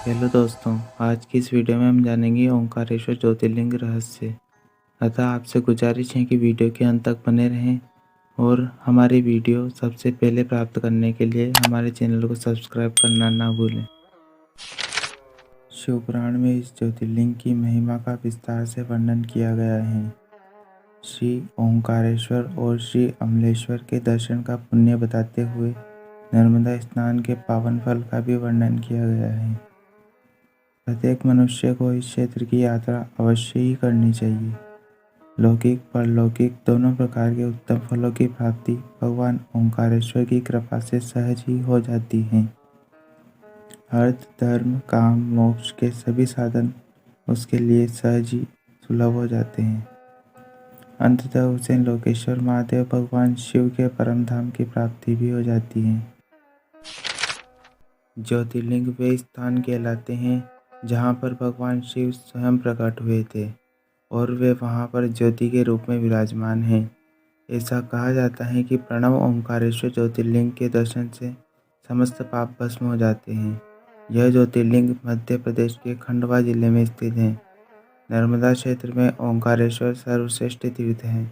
Hello दोस्तों, आज की इस वीडियो में हम जानेंगे ओंकारेश्वर ज्योतिर्लिंग रहस्य। अतः आपसे गुजारिश है कि वीडियो के अंत तक बने रहें और हमारी वीडियो सबसे पहले प्राप्त करने के लिए हमारे चैनल को सब्सक्राइब करना ना भूलें। शिवपुराण में इस ज्योतिर्लिंग की महिमा का विस्तार से वर्णन किया गया है। श्री ओंकारेश्वर और श्री अमलेश्वर के दर्शन का पुण्य बताते हुए नर्मदा स्नान के पावन फल का भी वर्णन किया गया है। प्रत्येक मनुष्य को इस क्षेत्र की यात्रा अवश्य ही करनी चाहिए। लौकिक परलौकिक दोनों प्रकार के उत्तम फलों की प्राप्ति भगवान ओंकारेश्वर की कृपा से सहज ही हो जाती है। अर्थ धर्म काम मोक्ष के सभी साधन उसके लिए सहज ही सुलभ हो जाते हैं। अंततः उसे लोकेश्वर महादेव भगवान शिव के परम धाम की प्राप्ति भी हो जाती है। ज्योतिर्लिंग वे स्थान कहलाते हैं जहाँ पर भगवान शिव स्वयं प्रकट हुए थे और वे वहाँ पर ज्योति के रूप में विराजमान हैं। ऐसा कहा जाता है कि प्रणव ओंकारेश्वर ज्योतिर्लिंग के दर्शन से समस्त पाप भस्म हो जाते हैं। यह ज्योतिर्लिंग मध्य प्रदेश के खंडवा जिले में स्थित है। नर्मदा क्षेत्र में ओंकारेश्वर सर्वश्रेष्ठ तीर्थ है।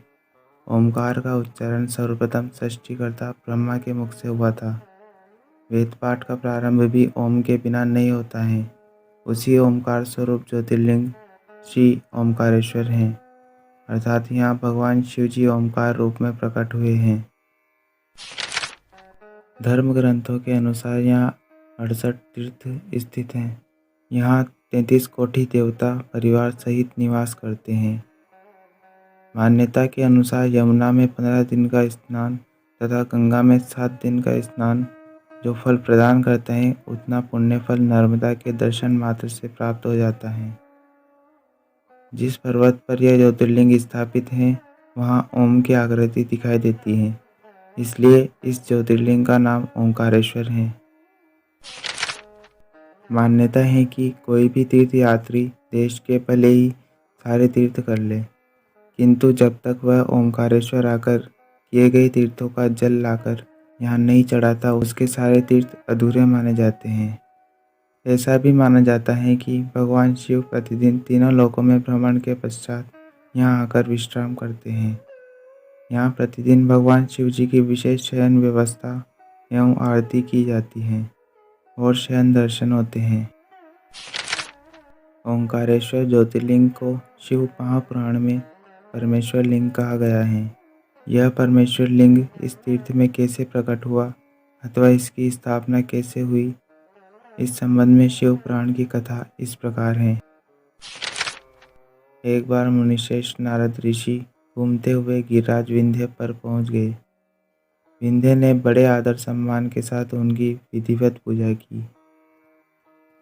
ओंकार का उच्चारण सर्वप्रथम सृष्टिकर्ता ब्रह्मा के मुख से हुआ था। वेद पाठ का प्रारंभ भी ओम के बिना नहीं होता है। उसी ओमकार स्वरूप ज्योतिर्लिंग श्री ओंकारेश्वर हैं, अर्थात यहाँ भगवान शिव जी ओमकार रूप में प्रकट हुए हैं। धर्म ग्रंथों के अनुसार यहाँ 68 तीर्थ स्थित हैं। यहाँ 33 कोटि देवता परिवार सहित निवास करते हैं। मान्यता के अनुसार यमुना में 15 दिन का स्नान तथा गंगा में 7 दिन का स्नान जो फल प्रदान करते हैं, उतना पुण्य फल नर्मदा के दर्शन मात्र से प्राप्त हो जाता है। जिस पर्वत पर यह ज्योतिर्लिंग स्थापित है वहाँ ओम की आकृति दिखाई देती है, इसलिए इस ज्योतिर्लिंग का नाम ओंकारेश्वर है। मान्यता है कि कोई भी तीर्थ यात्री देश के भले ही सारे तीर्थ कर ले, किंतु जब तक वह ओंकारेश्वर आकर किए गए तीर्थों का जल लाकर यहाँ नहीं चढ़ाता, उसके सारे तीर्थ अधूरे माने जाते हैं। ऐसा भी माना जाता है कि भगवान शिव प्रतिदिन तीनों लोकों में भ्रमण के पश्चात यहाँ आकर विश्राम करते हैं। यहाँ प्रतिदिन भगवान शिव जी की विशेष शयन व्यवस्था एवं आरती की जाती है और शयन दर्शन होते हैं। ओंकारेश्वर ज्योतिर्लिंग को शिव महापुराण में परमेश्वर लिंग कहा गया है। यह परमेश्वर लिंग इस तीर्थ में कैसे प्रकट हुआ अथवा इसकी स्थापना कैसे हुई, इस संबंध में शिव पुराण की कथा इस प्रकार है। एक बार मुनिश्रेष्ठ नारद ऋषि घूमते हुए गिरिराज विंध्य पर पहुंच गए। विंध्य ने बड़े आदर सम्मान के साथ उनकी विधिवत पूजा की।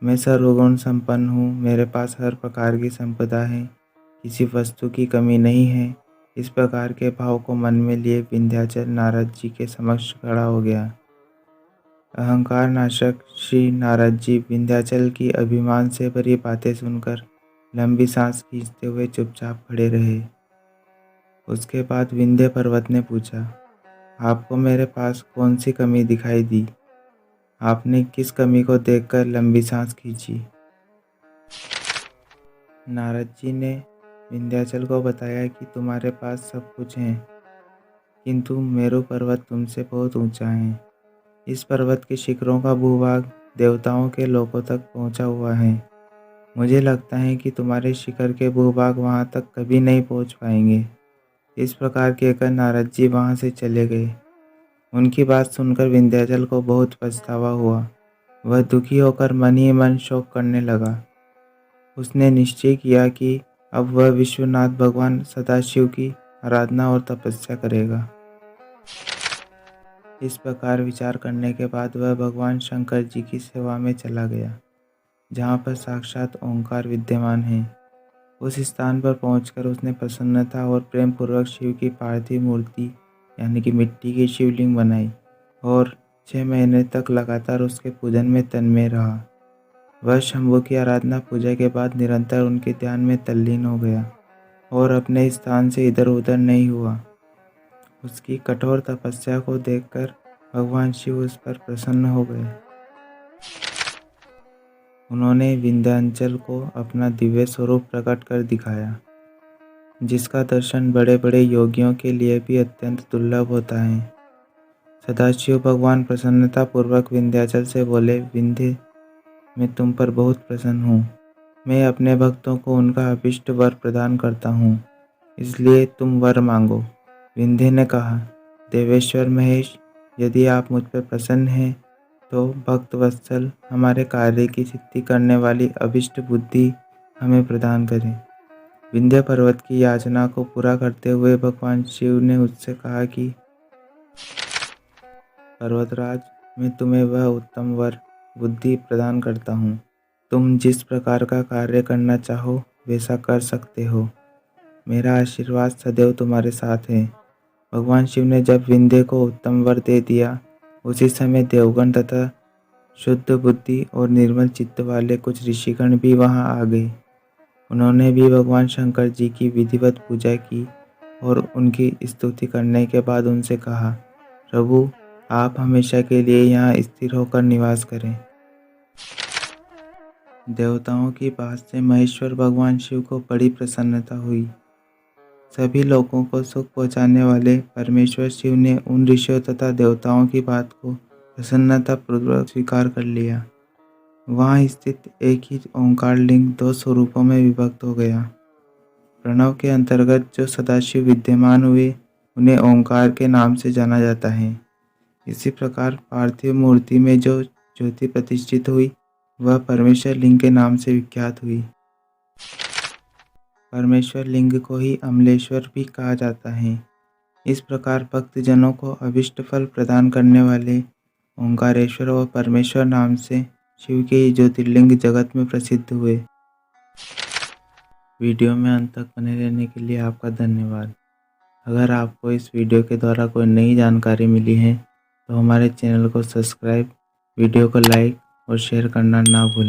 मैं सर्वगुण संपन्न हूँ, मेरे पास हर प्रकार की संपदा है, किसी वस्तु की कमी नहीं है। इस प्रकार के भाव को मन में लिए विंध्याचल नारद जी के समक्ष खड़ा हो गया। अहंकार नाशक श्री नारद जी विंध्याचल की अभिमान से भरी बातें सुनकर लंबी सांस खींचते हुए चुपचाप खड़े रहे। उसके बाद विंध्य पर्वत ने पूछा, आपको मेरे पास कौन सी कमी दिखाई दी? आपने किस कमी को देखकर लंबी सांस खींची? नारद जी ने विंध्याचल को बताया कि तुम्हारे पास सब कुछ है, किंतु मेरु पर्वत तुमसे बहुत ऊंचा है। इस पर्वत के शिखरों का भूभाग देवताओं के लोकों तक पहुंचा हुआ है। मुझे लगता है कि तुम्हारे शिखर के भूभाग वहां तक कभी नहीं पहुंच पाएंगे। इस प्रकार कहकर नारद जी वहां से चले गए। उनकी बात सुनकर विंध्याचल को बहुत पछतावा हुआ। वह दुखी होकर मन ही मन शोक करने लगा। उसने निश्चय किया कि अब वह विश्वनाथ भगवान सदाशिव की आराधना और तपस्या करेगा। इस प्रकार विचार करने के बाद वह भगवान शंकर जी की सेवा में चला गया, जहाँ पर साक्षात ओंकार विद्यमान है। उस स्थान पर पहुंचकर उसने प्रसन्नता और प्रेम पूर्वक शिव की पार्थिव मूर्ति यानी कि मिट्टी की शिवलिंग बनाई और 6 महीने तक लगातार उसके पूजन में तन्मय रहा। वह शंभु की आराधना पूजा के बाद निरंतर उनके ध्यान में तल्लीन हो गया और अपने स्थान से इधर उधर नहीं हुआ। उसकी कठोर तपस्या को देखकर भगवान शिव उस पर प्रसन्न हो गए। उन्होंने विंध्याचल को अपना दिव्य स्वरूप प्रकट कर दिखाया, जिसका दर्शन बड़े बड़े योगियों के लिए भी अत्यंत दुर्लभ होता है। सदाशिव भगवान प्रसन्नता पूर्वक विंध्याचल से बोले, विंध्य, मैं तुम पर बहुत प्रसन्न हूँ। मैं अपने भक्तों को उनका अभिष्ट वर प्रदान करता हूँ, इसलिए तुम वर मांगो। विंध्य ने कहा, देवेश्वर महेश, यदि आप मुझ पर प्रसन्न हैं तो भक्त वत्सल हमारे कार्य की सिद्धि करने वाली अभिष्ट बुद्धि हमें प्रदान करें। विंध्य पर्वत की याचना को पूरा करते हुए भगवान शिव ने उससे कहा कि पर्वतराज, मैं तुम्हें वह उत्तम वर बुद्धि प्रदान करता हूँ। तुम जिस प्रकार का कार्य करना चाहो वैसा कर सकते हो। मेरा आशीर्वाद सदैव तुम्हारे साथ है। भगवान शिव ने जब विंध्य को उत्तम वर दे दिया, उसी समय देवगण तथा शुद्ध बुद्धि और निर्मल चित्त वाले कुछ ऋषिगण भी वहां आ गए। उन्होंने भी भगवान शंकर जी की विधिवत पूजा की और उनकी स्तुति करने के बाद उनसे कहा, प्रभु, आप हमेशा के लिए यहाँ स्थिर होकर निवास करें। देवताओं की बात से महेश्वर भगवान शिव को बड़ी प्रसन्नता हुई। सभी लोगों को सुख पहुंचाने वाले परमेश्वर शिव ने उन ऋषियों तथा देवताओं की बात को प्रसन्नता पूर्वक स्वीकार कर लिया। वहां स्थित एक ही ओंकार लिंग दो स्वरूपों में विभक्त हो गया। प्रणव के अंतर्गत जो सदाशिव विद्यमान हुए उन्हें ओंकार के नाम से जाना जाता है। इसी प्रकार पार्थिव मूर्ति में जो ज्योति प्रतिष्ठित हुई वह परमेश्वर लिंग के नाम से विख्यात हुई। परमेश्वर लिंग को ही अमलेश्वर भी कहा जाता है। इस प्रकार भक्तजनों को अभिष्ट फल प्रदान करने वाले ओंकारेश्वर और परमेश्वर नाम से शिव के ही ज्योतिर्लिंग जगत में प्रसिद्ध हुए। वीडियो में अंत तक बने रहने के लिए आपका धन्यवाद। अगर आपको इस वीडियो के द्वारा कोई नई जानकारी मिली है तो हमारे चैनल को सब्सक्राइब, वीडियो को लाइक और शेयर करना ना भूलें।